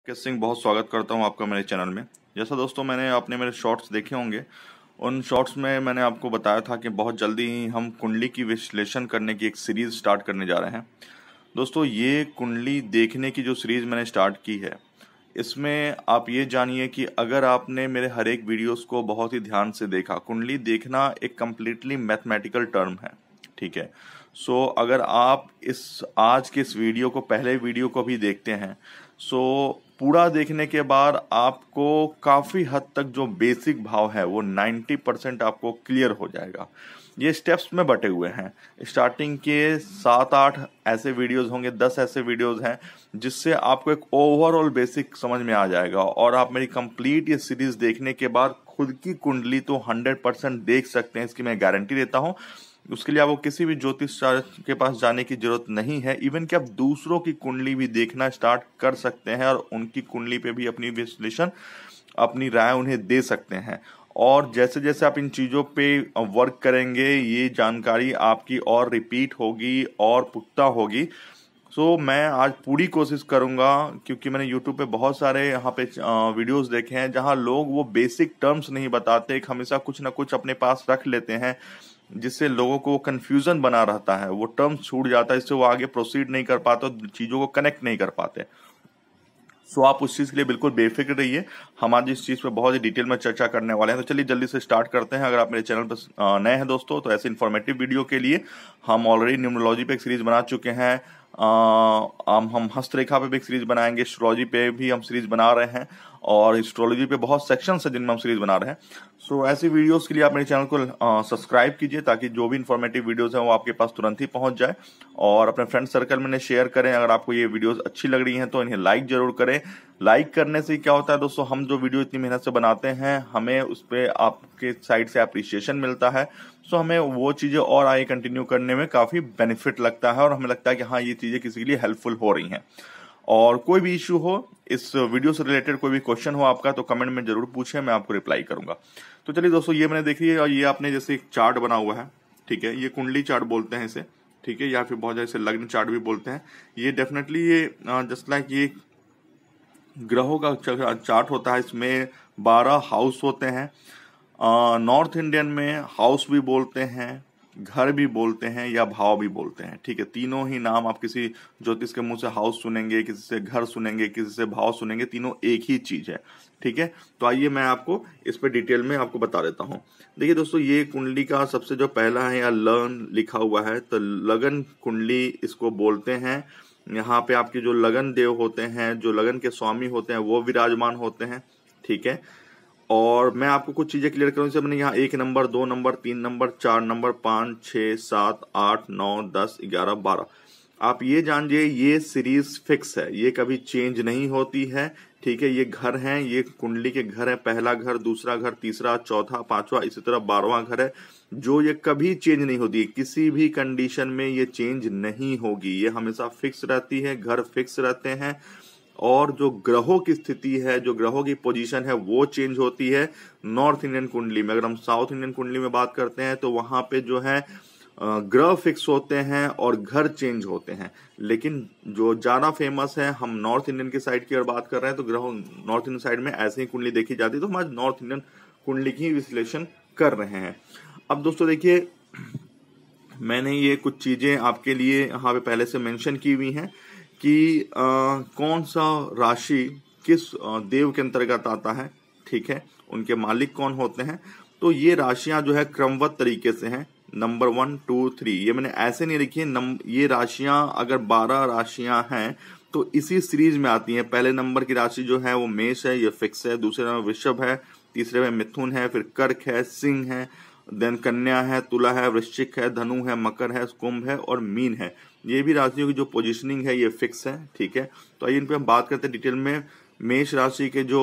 सिंह बहुत स्वागत करता हूं आपका मेरे चैनल में। जैसा दोस्तों मैंने आपने मेरे शॉर्ट्स देखे होंगे, उन शॉर्ट्स में मैंने आपको बताया था कि बहुत जल्दी ही हम कुंडली की विश्लेषण करने की एक सीरीज स्टार्ट करने जा रहे हैं। दोस्तों ये कुंडली देखने की जो सीरीज मैंने स्टार्ट की है, इसमें आप ये जानिए कि अगर आपने मेरे हर एक वीडियोस को बहुत ही ध्यान से देखा, कुंडली देखना एक कम्प्लीटली मैथमेटिकल टर्म है, ठीक है। अगर आप इस आज के इस वीडियो को, पहले वीडियो को भी देखते हैं, पूरा देखने के बाद आपको काफी हद तक जो बेसिक भाव है वो 90% आपको क्लियर हो जाएगा। ये स्टेप्स में बटे हुए हैं। स्टार्टिंग के 7-8 ऐसे वीडियोस होंगे, 10 ऐसे वीडियोस हैं जिससे आपको एक ओवरऑल बेसिक समझ में आ जाएगा और आप मेरी कंप्लीट ये सीरीज देखने के बाद खुद की कुंडली तो 100% देख सकते हैं, इसकी मैं गारंटी देता हूं। उसके लिए आपको किसी भी ज्योतिष के पास जाने की जरूरत नहीं है। इवन कि आप दूसरों की कुंडली भी देखना स्टार्ट कर सकते हैं और उनकी कुंडली पे भी अपनी विश्लेषण, अपनी राय उन्हें दे सकते हैं। और जैसे जैसे आप इन चीजों पे वर्क करेंगे, ये जानकारी आपकी और रिपीट होगी और पुख्ता होगी। मैं आज पूरी कोशिश करूंगा, क्योंकि मैंने YouTube पे बहुत सारे यहाँ पे वीडियोस देखे हैं जहां लोग वो बेसिक टर्म्स नहीं बताते, हमेशा कुछ ना कुछ अपने पास रख लेते हैं जिससे लोगों को कंफ्यूजन बना रहता है, वो टर्म्स छूट जाता है, इससे वो आगे प्रोसीड नहीं कर पाते, चीजों को कनेक्ट नहीं कर पाते। आप उस चीज के लिए बिल्कुल बेफिक्र रहिए। हम आज इस चीज पे बहुत ही डिटेल में चर्चा करने वाले हैं। तो चलिए जल्दी से स्टार्ट करते हैं। अगर आप मेरे चैनल पर नए हैं दोस्तों, तो ऐसे इन्फॉर्मेटिव वीडियो के लिए हम ऑलरेडी न्यूमरोलॉजी पे एक सीरीज बना चुके हैं। हम हस्तरेखा पे भी एक सीरीज बनाएंगे, एस्ट्रोलॉजी पे भी हम सीरीज बना रहे हैं और एस्ट्रोलॉजी पे बहुत सेक्शन है जिनमें हम सीरीज बना रहे हैं। ऐसी वीडियोस के लिए आप मेरे चैनल को सब्सक्राइब कीजिए ताकि जो भी इन्फॉर्मेटिव वीडियोस हैं वो आपके पास तुरंत ही पहुंच जाए, और अपने फ्रेंड सर्कल में शेयर करें। अगर आपको ये वीडियोस अच्छी लग रही हैं तो इन्हें लाइक जरूर करें। लाइक करने से क्या होता है दोस्तों, हम जो वीडियो इतनी मेहनत से बनाते हैं, हमें उस पर आपके साइड से अप्रिसिएशन मिलता है। हमें वो चीजें और आगे कंटिन्यू करने में काफी बेनिफिट लगता है और हमें लगता है कि हाँ, ये चीजें किसी के लिए हेल्पफुल हो रही हैं। और कोई भी इश्यू हो, इस वीडियो से रिलेटेड कोई भी क्वेश्चन हो आपका, तो कमेंट में जरूर पूछें, मैं आपको रिप्लाई करूंगा। तो चलिए दोस्तों, ये मैंने देखी है और ये आपने जैसे एक चार्ट बना हुआ है, ठीक है, ये कुंडली चार्ट बोलते हैं इसे, ठीक है, या फिर बहुत जैसे लग्न चार्ट भी बोलते हैं। ये डेफिनेटली ये जस्ट लाइक ये ग्रहों का चार्ट होता है। इसमें 12 हाउस होते हैं। नॉर्थ इंडियन में हाउस भी बोलते हैं, घर भी बोलते हैं या भाव भी बोलते हैं, ठीक है। तीनों ही नाम आप किसी ज्योतिष के मुंह से हाउस सुनेंगे, किसी से घर सुनेंगे, किसी से भाव सुनेंगे, तीनों एक ही चीज है, ठीक है। तो आइए मैं आपको इस पे डिटेल में आपको बता देता हूँ। देखिए दोस्तों, ये कुंडली का सबसे जो पहला है, या लगन लिखा हुआ है, तो लगन कुंडली इसको बोलते हैं। यहाँ पे आपके जो लगन देव होते हैं, जो लगन के स्वामी होते हैं, वो विराजमान होते हैं, ठीक है। और मैं आपको कुछ चीजें क्लियर करूं। जैसे मैंने यहाँ 1 नंबर, 2 नंबर, 3 नंबर, 4 नंबर, 5, 6, 7, 8, 9, 10, 11, 12, आप ये जानिए ये सीरीज फिक्स है, ये कभी चेंज नहीं होती है, ठीक है। ये घर हैं, ये कुंडली के घर है, पहला घर, दूसरा घर, तीसरा, चौथा, पांचवा, इसी तरह 12वां घर है, जो ये कभी चेंज नहीं होती। किसी भी कंडीशन में ये चेंज नहीं होगी, ये हमेशा फिक्स रहती है, घर फिक्स रहते हैं। और जो ग्रहों की स्थिति है, जो ग्रहों की पोजीशन है, वो चेंज होती है नॉर्थ इंडियन कुंडली में। अगर हम साउथ इंडियन कुंडली में बात करते हैं तो वहां पे जो है ग्रह फिक्स होते हैं और घर चेंज होते हैं। लेकिन जो ज्यादा फेमस है, हम नॉर्थ इंडियन की साइड की अगर बात कर रहे हैं तो ग्रहों नॉर्थ इंडियन साइड में ऐसे ही कुंडली देखी जाती है। तो हम आज नॉर्थ इंडियन कुंडली की विश्लेषण कर रहे हैं। अब दोस्तों देखिए, मैंने ये कुछ चीजें आपके लिए यहाँ पे पहले से मेंशन की हुई हैं कि कौन सा राशि किस देव के अंतर्गत आता है, ठीक है, उनके मालिक कौन होते हैं। तो ये राशियां जो है क्रमबद्ध तरीके से हैं, नंबर 1, 2, 3। ये मैंने ऐसे नहीं लिखी है। ये राशियां अगर 12 राशियां हैं तो इसी सीरीज में आती हैं। पहले नंबर की राशि जो है वो मेष है, ये फिक्स है। दूसरे नंबर वृषभ है, तीसरे में मिथुन है, फिर कर्क है, सिंह है, देन कन्या है, तुला है, वृश्चिक है, धनु है, मकर है, कुंभ है और मीन है। ये भी राशियों की जो पोजीशनिंग है ये फिक्स है, ठीक है। तो आइए इन पे हम बात करते हैं डिटेल में। मेष राशि के जो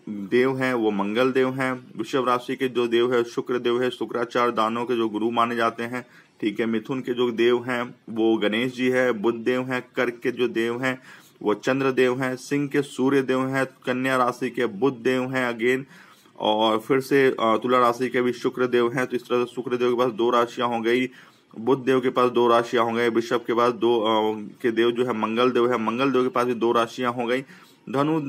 देव हैं वो मंगल देव हैं। वृषभ राशि के जो देव है शुक्र देव है, शुक्राचार्य दानों के जो गुरु माने जाते हैं, ठीक है। मिथुन के जो देव हैं वो गणेश जी है, बुध देव हैं। कर्क के जो देव हैं वो चंद्र देव हैं। सिंह के सूर्य देव हैं। कन्या राशि के बुध देव हैं अगेन, और फिर से तुला राशि के भी शुक्र देव हैं। तो इस तरह से शुक्र देव के पास 2 राशियां हो गई, बुध देव के पास 2 राशियां हो गई, वृषभ के पास 2 के देव जो है मंगल देव है, मंगल देव के पास भी 2 राशियां हो गई। धनु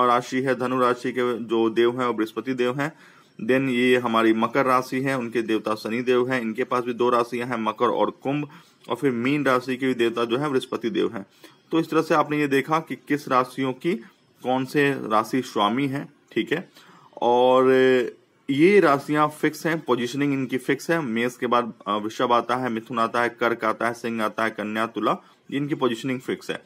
राशि है, धनु राशि के जो देव हैं वो बृहस्पति देव हैं। देन ये हमारी मकर राशि है, उनके देवता शनि देव हैं। इनके पास भी 2 राशियां हैं, मकर और कुंभ। और फिर मीन राशि के भी देवता जो है बृहस्पति देव हैं। तो इस तरह से आपने ये देखा कि किस राशियों की कौन से राशि स्वामी है, ठीक है। और ये राशियां फिक्स हैं, पोजीशनिंग इनकी फिक्स है। मेष के बाद वृषभ आता है, मिथुन आता है, कर्क आता है, सिंह आता है, कन्या, तुला, इनकी पोजीशनिंग फिक्स है।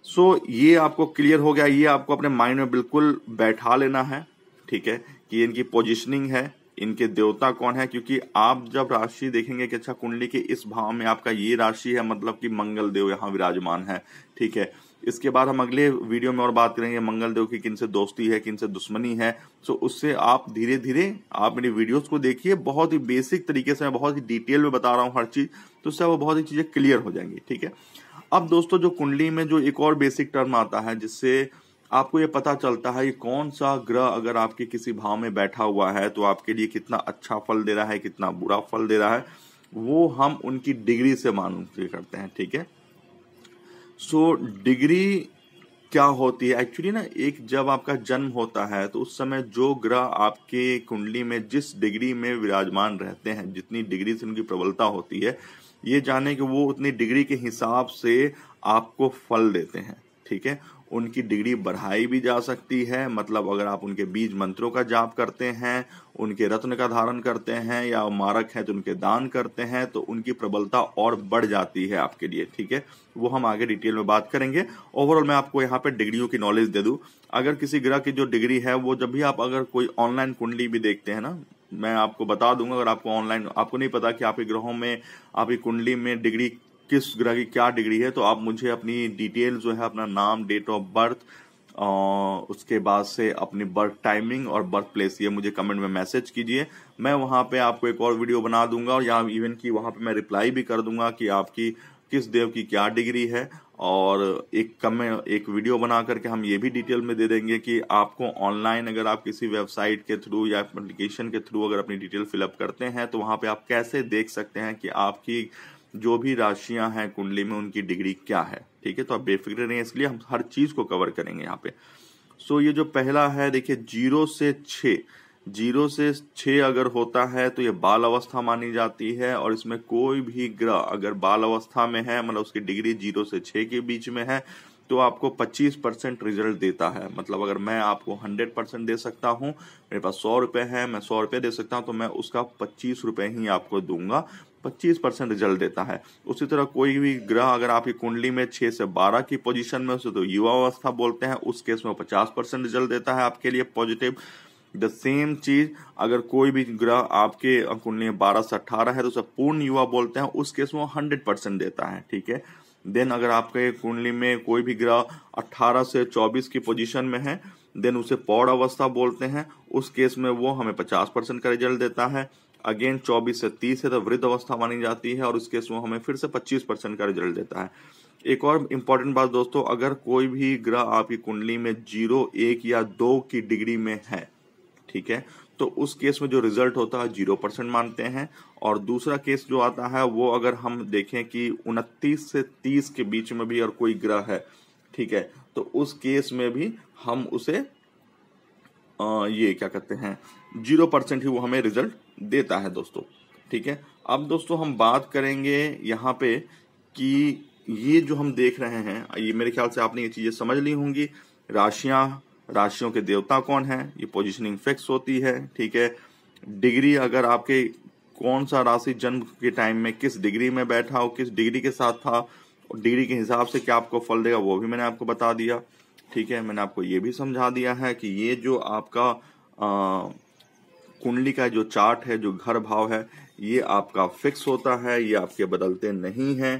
सो ये आपको क्लियर हो गया, ये आपको अपने माइंड में बिल्कुल बैठा लेना है, ठीक है, कि इनकी पोजीशनिंग है, इनके देवता कौन है। क्योंकि आप जब राशि देखेंगे कि अच्छा कुंडली के इस भाव में आपका ये राशि है, मतलब कि मंगल देव यहाँ विराजमान है, ठीक है। इसके बाद हम अगले वीडियो में और बात करेंगे मंगल देव की किन से दोस्ती है, किन से दुश्मनी है। सो उससे आप धीरे धीरे आप मेरी वीडियोस को देखिए, बहुत ही बेसिक तरीके से मैं बहुत ही डिटेल में बता रहा हूँ हर चीज, तो उससे वो बहुत ही चीजें क्लियर हो जाएंगी, ठीक है। अब दोस्तों जो कुंडली में जो एक और बेसिक टर्म आता है जिससे आपको ये पता चलता है कि कौन सा ग्रह अगर आपके किसी भाव में बैठा हुआ है तो आपके लिए कितना अच्छा फल दे रहा है, कितना बुरा फल दे रहा है, वो हम उनकी डिग्री से मालूम करते हैं, ठीक है। सो डिग्री क्या होती है एक्चुअली ना, एक जब आपका जन्म होता है तो उस समय जो ग्रह आपके कुंडली में जिस डिग्री में विराजमान रहते हैं, जितनी डिग्री से उनकी प्रबलता होती है, ये जाने कि वो उतनी डिग्री के हिसाब से आपको फल देते हैं, ठीक है। उनकी डिग्री बढ़ाई भी जा सकती है, मतलब अगर आप उनके बीज मंत्रों का जाप करते हैं, उनके रत्न का धारण करते हैं, या मारक है तो उनके दान करते हैं, तो उनकी प्रबलता और बढ़ जाती है आपके लिए, ठीक है। वो हम आगे डिटेल में बात करेंगे। ओवरऑल मैं आपको यहाँ पे डिग्रियों की नॉलेज दे दूं। अगर किसी ग्रह की जो डिग्री है वो जब भी आप अगर कोई ऑनलाइन कुंडली भी देखते हैं ना, मैं आपको बता दूंगा, अगर आपको ऑनलाइन आपको नहीं पता कि आपके ग्रहों में आपकी कुंडली में डिग्री किस ग्रह की क्या डिग्री है, तो आप मुझे अपनी डिटेल जो है, अपना नाम, डेट ऑफ बर्थ, उसके बाद से अपनी बर्थ टाइमिंग और बर्थ प्लेस, ये मुझे कमेंट में मैसेज कीजिए। मैं वहां पे आपको एक और वीडियो बना दूंगा, और यहाँ इवन की वहां पे मैं रिप्लाई भी कर दूंगा कि आपकी किस देव की क्या डिग्री है। और एक वीडियो बना करके हम ये भी डिटेल में दे देंगे कि आपको ऑनलाइन अगर आप किसी वेबसाइट के थ्रू या एप्लीकेशन के थ्रू अगर अपनी डिटेल फिलअप करते हैं तो वहां पे आप कैसे देख सकते हैं कि आपकी जो भी राशियां हैं कुंडली में उनकी डिग्री क्या है, ठीक है। तो आप बेफिक्र नहीं, इसलिए हम हर चीज को कवर करेंगे यहाँ पे। सो ये जो पहला है देखिए, 0 से 6, 0 से 6 अगर होता है तो ये बाल अवस्था मानी जाती है। और इसमें कोई भी ग्रह अगर बाल अवस्था में है, मतलब उसकी डिग्री 0 से 6 के बीच में है, तो आपको 25% रिजल्ट देता है। मतलब अगर मैं आपको 100% दे सकता हूं, मेरे पास 100 रुपए है, मैं 100 रुपए दे सकता हूं, तो मैं उसका 25 रुपए ही आपको दूंगा, 25% रिजल्ट देता है। उसी तरह कोई भी ग्रह अगर आपकी कुंडली में 6 से 12 की पोजीशन में उसे तो युवा अवस्था बोलते हैं, उस केस में 50% रिजल्ट देता है आपके लिए पॉजिटिव। द सेम चीज अगर कोई भी ग्रह आपके कुंडली में 12 से 18 है तो उसे पूर्ण युवा बोलते हैं, उस केस में 100% देता है, ठीक है। देन अगर आपके कुंडली में कोई भी ग्रह 18 से 24 की पोजीशन में है, देन उसे पौड़ अवस्था बोलते हैं, उस केस में वो हमें 50% का रिजल्ट देता है। अगेन 24 से 30 है तो वृद्ध अवस्था मानी जाती है, और उस केस में हमें फिर से 25% का रिजल्ट देता है। एक और इम्पॉर्टेंट बात दोस्तों, अगर कोई भी ग्रह आपकी कुंडली में 0, 1 या 2 की डिग्री में है, ठीक है, तो उस केस में जो रिजल्ट होता है 0% मानते हैं। और दूसरा केस जो आता है वो अगर हम देखें कि 29 से 30 के बीच में भी और कोई ग्रह है, ठीक है, तो उस केस में भी हम उसे ये क्या कहते हैं 0% ही वो हमें रिजल्ट देता है दोस्तों, ठीक है। अब दोस्तों हम बात करेंगे यहाँ पे कि ये जो हम देख रहे हैं, ये मेरे ख्याल से आपने ये चीजें समझ ली होंगी। राशियों के देवता कौन है, ये पोजीशनिंग फिक्स होती है, ठीक है। डिग्री अगर आपके कौन सा राशि जन्म के टाइम में किस डिग्री में बैठा हो, किस डिग्री के साथ था, और डिग्री के हिसाब से क्या आपको फल देगा वो भी मैंने आपको बता दिया, ठीक है। मैंने आपको ये भी समझा दिया है कि ये जो आपका कुंडली का जो चार्ट है, जो घर भाव है, ये आपका फिक्स होता है, ये आपके बदलते नहीं है,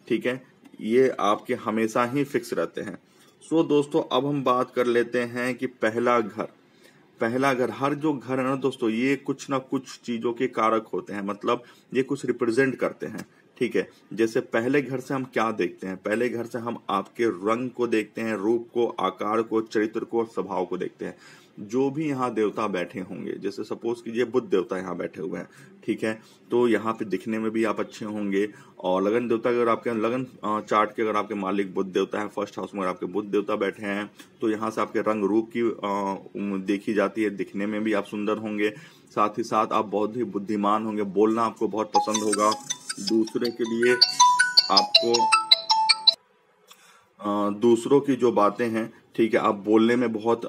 ठीक है। ये आपके हमेशा ही फिक्स रहते हैं। सो दोस्तों अब हम बात कर लेते हैं कि पहला घर, हर जो घर है ना दोस्तों, ये कुछ ना कुछ चीजों के कारक होते हैं, मतलब ये कुछ रिप्रेजेंट करते हैं, ठीक है। जैसे पहले घर से हम क्या देखते हैं, पहले घर से हम आपके रंग को देखते हैं, रूप को, आकार को, चरित्र को और स्वभाव को देखते हैं। जो भी यहाँ देवता बैठे होंगे, जैसे सपोज कीजिए बुद्ध देवता यहाँ बैठे हुए हैं, ठीक है, तो यहाँ पे दिखने में भी आप अच्छे होंगे। और लगन देवता, अगर आपके लगन चार्ट के अगर आपके मालिक बुद्ध देवता है, फर्स्ट हाउस में अगर आपके बुद्ध देवता बैठे हैं, तो यहाँ से आपके रंग रूप की देखी जाती है, दिखने में भी आप सुंदर होंगे। साथ ही साथ आप बहुत ही बुद्धिमान होंगे, बोलना आपको बहुत पसंद होगा, दूसरे के लिए आपको दूसरों की जो बातें हैं, ठीक है, आप बोलने में बहुत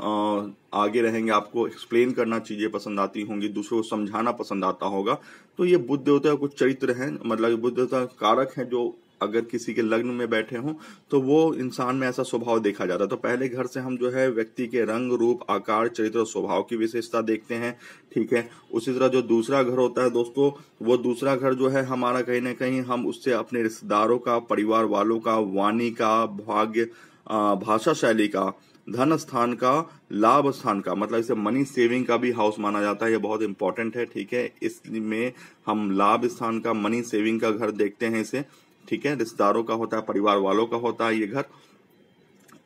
आगे रहेंगे, आपको एक्सप्लेन करना चीजें पसंद आती होंगी, दूसरों को समझाना पसंद आता होगा। तो ये बुद्ध देवता का कुछ चरित्र हैं, मतलब बुद्ध देवता कारक हैं, जो अगर किसी के लग्न में बैठे हों तो वो इंसान में ऐसा स्वभाव देखा जाता है। तो पहले घर से हम जो है व्यक्ति के रंग, रूप, आकार, चरित्र और स्वभाव की विशेषता देखते हैं, ठीक है। उसी तरह जो दूसरा घर होता है दोस्तों, वो दूसरा घर जो है हमारा कहीं ना कहीं हम उससे अपने रिश्तेदारों का, परिवार वालों का, वाणी का, भाग्य, भाषा शैली का, धन स्थान का, लाभ स्थान का, मतलब इसे मनी सेविंग का भी हाउस माना जाता है। ये बहुत इंपॉर्टेंट है, ठीक है। इसमें हम लाभ स्थान का, मनी सेविंग का घर देखते हैं इसे, ठीक है। रिश्तेदारों का होता है, परिवार वालों का होता है ये घर।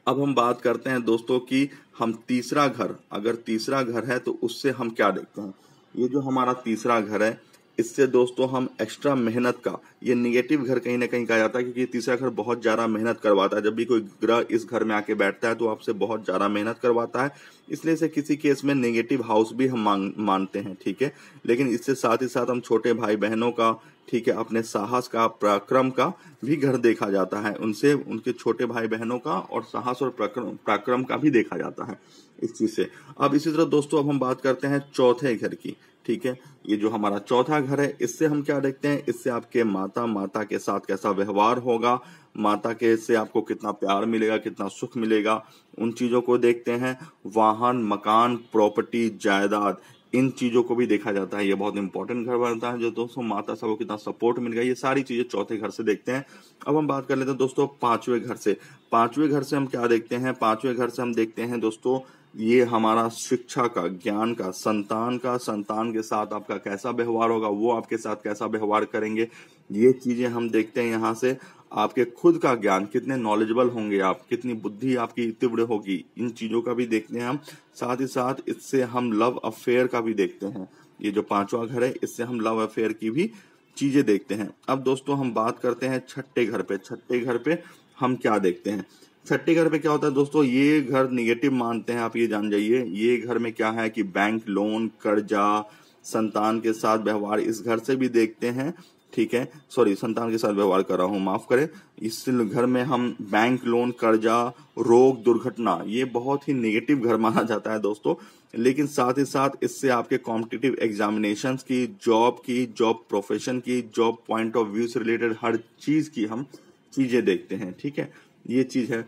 अब हम बात करते हैं दोस्तों कि हम तीसरा घर, अगर तीसरा घर है तो उससे हम क्या देखते हैं। ये जो हमारा तीसरा घर है, इससे दोस्तों हम एक्स्ट्रा मेहनत का, ये निगेटिव घर कहीं ना कहीं कहा जाता है, क्योंकि तीसरा घर बहुत ज्यादा मेहनत करवाता है। जब भी कोई ग्रह इस घर में आके बैठता है तो आपसे बहुत ज्यादा मेहनत करवाता है, इसलिए इसे किसी केस में नेगेटिव हाउस भी हम मानते हैं, ठीक है। लेकिन इससे साथ ही साथ हम छोटे भाई बहनों का, ठीक है, अपने साहस का, पराक्रम का भी घर देखा जाता है, उनसे, उनके छोटे भाई बहनों का और साहस और पराक्रम का भी देखा जाता है इस चीज से। अब इसी तरह दोस्तों अब हम बात करते हैं चौथे घर की, ठीक है। ये जो हमारा चौथा घर है, इससे हम क्या देखते हैं, इससे आपके माता के साथ कैसा व्यवहार होगा, माता के से आपको कितना प्यार मिलेगा, कितना सुख मिलेगा, उन चीजों को देखते हैं। वाहन, मकान, प्रॉपर्टी, जायदाद, इन चीजों को भी देखा जाता है। ये बहुत इंपॉर्टेंट घर बनता है, जो दोस्तों माता साहब को कितना सपोर्ट मिल गया, ये सारी चीजें चौथे घर से देखते हैं। अब हम बात कर लेते हैं दोस्तों पांचवें घर से। पांचवें घर से हम क्या देखते हैं, पांचवें घर से हम देखते हैं दोस्तों, ये हमारा शिक्षा का, ज्ञान का, संतान के साथ आपका कैसा व्यवहार होगा, वो आपके साथ कैसा व्यवहार करेंगे, ये चीजें हम देखते हैं यहाँ से। आपके खुद का ज्ञान, कितने नॉलेजेबल होंगे आप, कितनी बुद्धि आपकी तीव्र होगी, इन चीजों का भी देखते हैं हम। साथ ही साथ इससे हम लव अफेयर का भी देखते हैं। ये जो पांचवा घर है, इससे हम लव अफेयर की भी चीजें देखते हैं। अब दोस्तों हम बात करते हैं छठे घर पे। छठे घर पे हम क्या देखते हैं, छठे घर पे क्या होता है दोस्तों, ये घर निगेटिव मानते हैं आप, ये जान जाइए। ये घर में क्या है कि बैंक लोन, कर्जा, संतान के साथ व्यवहार, इस घर से भी देखते हैं, ठीक है। सॉरी, संतान के साथ व्यवहार कर रहा हूं, माफ करें। इस घर में हम बैंक लोन, कर्जा, रोग, दुर्घटना, ये बहुत ही नेगेटिव घर माना जाता है दोस्तों। लेकिन साथ ही साथ इससे आपके कॉम्पिटिटिव एग्जामिनेशंस की, जॉब प्रोफेशन की, जॉब पॉइंट ऑफ व्यू से रिलेटेड हर चीज की हम चीजें देखते हैं, ठीक है। ये चीज है।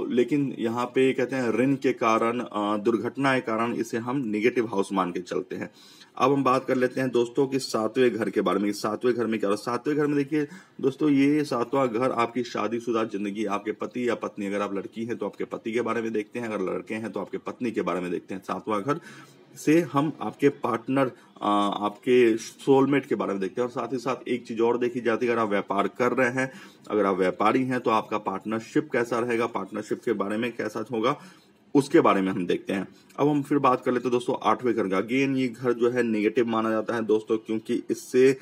लेकिन यहाँ पे कहते हैं ऋण के कारण, दुर्घटना के कारण इसे हम निगेटिव हाउस मान के चलते हैं। अब हम बात कर लेते हैं दोस्तों कि सातवें घर के बारे में। सातवें घर में क्या होता है, सातवें घर में देखिए दोस्तों, ये सातवां घर आपकी शादीशुदा जिंदगी, आपके पति या पत्नी, अगर आप लड़की हैं तो आपके पति के बारे में देखते हैं, अगर लड़के हैं तो आपके पत्नी के बारे में देखते हैं। सातवां घर से हम आपके पार्टनर, आपके सोलमेट के बारे में देखते हैं। और साथ ही साथ एक चीज और देखी जाती है, अगर आप व्यापार कर रहे हैं, अगर आप व्यापारी हैं तो आपका पार्टनरशिप कैसा रहेगा, पार्टनरशिप के बारे में कैसा होगा, उसके बारे में हम देखते हैं। अब हम फिर बात कर लेते हैं दोस्तों आठवें घर का। अगेन ये घर जो है नेगेटिव माना जाता है दोस्तों, क्योंकि इससे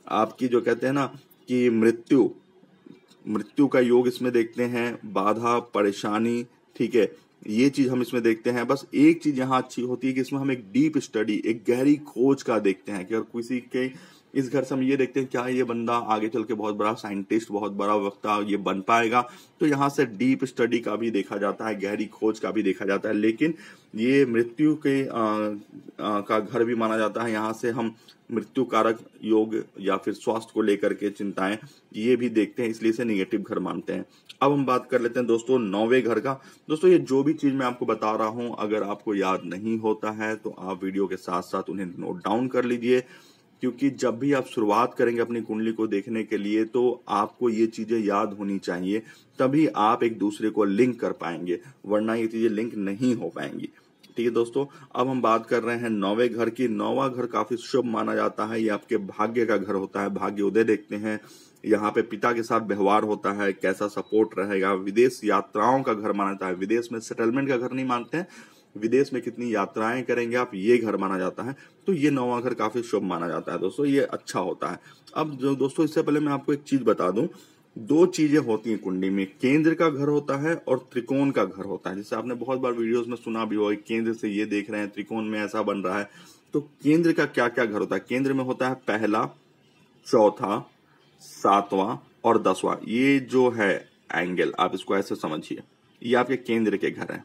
आपकी जो कहते हैं ना कि मृत्यु का योग इसमें देखते हैं, बाधा, परेशानी, ठीक है, ये चीज हम इसमें देखते हैं। बस एक चीज यहाँ अच्छी होती है कि इसमें हम एक डीप स्टडी, एक गहरी खोज का देखते हैं कि अगर किसी के, इस घर से हम ये देखते हैं क्या ये बंदा आगे चल के बहुत बड़ा साइंटिस्ट, बहुत बड़ा वक्ता ये बन पाएगा। तो यहाँ से डीप स्टडी का भी देखा जाता है, गहरी खोज का भी देखा जाता है। लेकिन ये मृत्यु के का घर भी माना जाता है। यहाँ से हम मृत्यु कारक योग या फिर स्वास्थ्य को लेकर के चिंताएं, ये भी देखते हैं, इसलिए इसे निगेटिव घर मानते हैं। अब हम बात कर लेते हैं दोस्तों नौवें घर का। दोस्तों ये जो भी चीज मैं आपको बता रहा हूं, अगर आपको याद नहीं होता है तो आप वीडियो के साथ साथ उन्हें नोट डाउन कर लीजिए, क्योंकि जब भी आप शुरुआत करेंगे अपनी कुंडली को देखने के लिए तो आपको ये चीजें याद होनी चाहिए, तभी आप एक दूसरे को लिंक कर पाएंगे, वरना ये चीजें लिंक नहीं हो पाएंगी। ठीक है दोस्तों, अब हम बात कर रहे हैं नौवें घर की। नौवां घर काफी शुभ माना जाता है, ये आपके भाग्य का घर होता है, भाग्य उदय देखते हैं, यहाँ पे पिता के साथ व्यवहार होता है, कैसा सपोर्ट रहेगा। विदेश यात्राओं का घर माना जाता है, विदेश में सेटलमेंट का घर नहीं मानते हैं, विदेश में कितनी यात्राएं करेंगे आप, ये घर माना जाता है। तो ये 9वां घर काफी शुभ माना जाता है दोस्तों, ये अच्छा होता है। अब जो दोस्तों, इससे पहले मैं आपको एक चीज बता दूं, 2 चीजें होती हैं कुंडली में, केंद्र का घर होता है और त्रिकोण का घर होता है। जैसे आपने बहुत बार वीडियोस में सुना भी होगा, केंद्र से ये देख रहे हैं, त्रिकोण में ऐसा बन रहा है। तो केंद्र का क्या क्या घर होता है? केंद्र में होता है पहला, चौथा, 7वां और 10वां। ये जो है एंगल, आप इसको ऐसे समझिए, ये आपके केंद्र के घर है।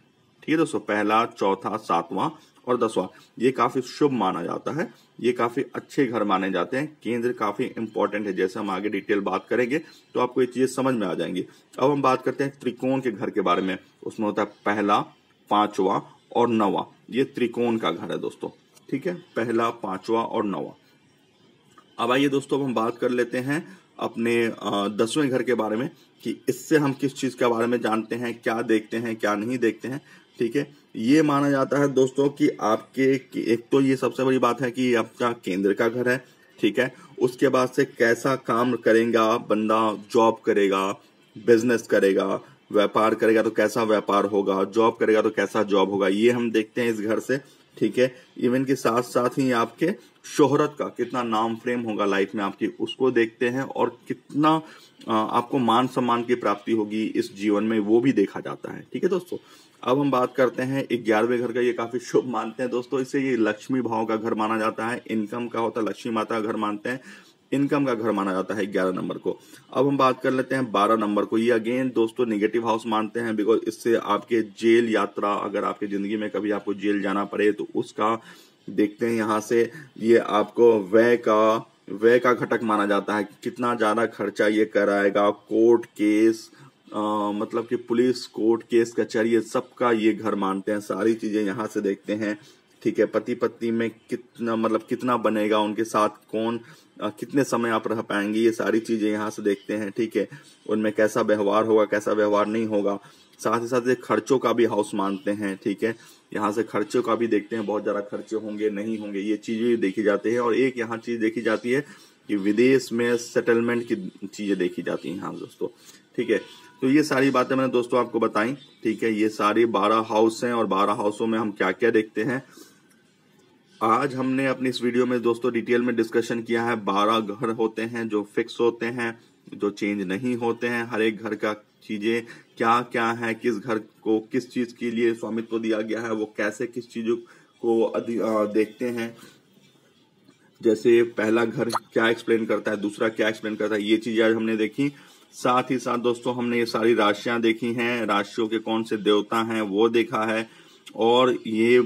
ठीक है दोस्तों, पहला, चौथा, 7वां और 10वां, ये काफी शुभ माना जाता है, ये काफी अच्छे घर माने जाते हैं। केंद्र काफी इंपॉर्टेंट है, जैसे हम आगे डिटेल बात करेंगे तो आपको ये चीजें समझ में आ जाएंगी। अब हम बात करते हैं त्रिकोण के घर के बारे में। उसमें होता है पहला, 5वां और 9वां, ये त्रिकोण का घर है दोस्तों। ठीक है, पहला, 5वां और 9वां। अब आइए दोस्तों, अब हम बात कर लेते हैं अपने 10वें घर के बारे में, कि इससे हम किस चीज के बारे में जानते हैं, क्या देखते हैं, क्या नहीं देखते हैं। ठीक है, ये माना जाता है दोस्तों कि आपके, एक तो ये सबसे बड़ी बात है कि आपका केंद्र का घर है। ठीक है, उसके बाद से कैसा काम करेगा बंदा, जॉब करेगा, बिजनेस करेगा, व्यापार करेगा तो कैसा व्यापार होगा, जॉब करेगा तो कैसा जॉब होगा, ये हम देखते हैं इस घर से। ठीक है, इवन के साथ साथ ही आपके शोहरत का कितना नाम फ्रेम होगा लाइफ में आपकी, उसको देखते हैं, और कितना आपको मान सम्मान की प्राप्ति होगी इस जीवन में, वो भी देखा जाता है। ठीक है दोस्तों, अब हम बात करते हैं 11वें घर का। ये काफी शुभ मानते हैं दोस्तों, इसे ये लक्ष्मी भाव का घर माना जाता है, इनकम का होता है, लक्ष्मी माता का घर मानते हैं, इनकम का घर माना जाता है 11 नंबर को। अब हम बात कर लेते हैं 12 नंबर को। ये अगेन दोस्तों नेगेटिव हाउस मानते हैं, बिकॉज इससे आपके जेल यात्रा, अगर आपकी जिंदगी में कभी आपको जेल जाना पड़े तो उसका देखते हैं यहाँ से। ये आपको व्यय का घटक माना जाता है, कितना ज्यादा खर्चा ये कराएगा, कोर्ट केस, मतलब कि पुलिस, कोर्ट केस, कचहरी, सबका ये घर मानते हैं, सारी चीजें यहाँ से देखते हैं। ठीक है, पति पत्नी में कितना, मतलब कितना बनेगा, उनके साथ कौन, कितने समय आप रह पाएंगे, ये सारी चीजें यहाँ से देखते हैं। ठीक है, उनमें कैसा व्यवहार होगा, कैसा व्यवहार नहीं होगा। साथ ही साथ ये खर्चों का भी हाउस मानते हैं। ठीक है, यहाँ से खर्चों का भी देखते हैं, बहुत ज्यादा खर्चे होंगे नहीं होंगे, ये चीजें देखी जाती है। और एक यहाँ चीज देखी जाती है कि विदेश में सेटलमेंट की चीजें देखी जाती हैं यहाँ दोस्तों। ठीक है, तो ये सारी बातें मैंने दोस्तों आपको बताई। ठीक है, ये सारी 12 हाउस हैं, और 12 हाउसों में हम क्या क्या देखते हैं आज हमने अपनी इस वीडियो में दोस्तों डिटेल में डिस्कशन किया है। 12 घर होते हैं जो फिक्स होते हैं, जो चेंज नहीं होते हैं। हर एक घर का चीजें क्या क्या है, किस घर को किस चीज के लिए स्वामित्व दिया गया है, वो कैसे किस चीजों को देखते हैं। जैसे पहला घर क्या एक्सप्लेन करता है, दूसरा क्या एक्सप्लेन करता है, ये चीजें आज हमने देखी। साथ ही साथ दोस्तों हमने ये सारी राशियां देखी हैं, राशियों के कौन से देवता हैं वो देखा है, और ये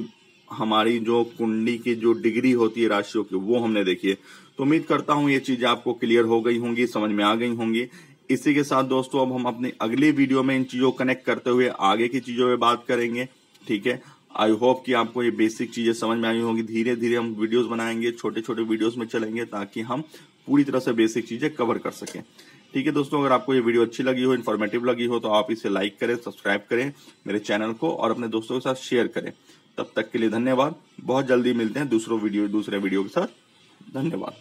हमारी जो कुंडली की जो डिग्री होती है राशियों की, वो हमने देखी है। तो उम्मीद करता हूं ये चीजें आपको क्लियर हो गई होंगी, समझ में आ गई होंगी। इसी के साथ दोस्तों अब हम अपनी अगली वीडियो में इन चीजों को कनेक्ट करते हुए आगे की चीजों में बात करेंगे। ठीक है, आई होप कि आपको ये बेसिक चीजें समझ में आई होंगी। धीरे धीरे हम वीडियोस बनाएंगे, छोटे छोटे वीडियोस में चलेंगे, ताकि हम पूरी तरह से बेसिक चीजें कवर कर सकें। ठीक है दोस्तों, अगर आपको ये वीडियो अच्छी लगी हो, इन्फॉर्मेटिव लगी हो, तो आप इसे लाइक करें, सब्सक्राइब करें मेरे चैनल को, और अपने दोस्तों के साथ शेयर करें। तब तक के लिए धन्यवाद। बहुत जल्दी मिलते हैं दूसरे वीडियो के साथ। धन्यवाद।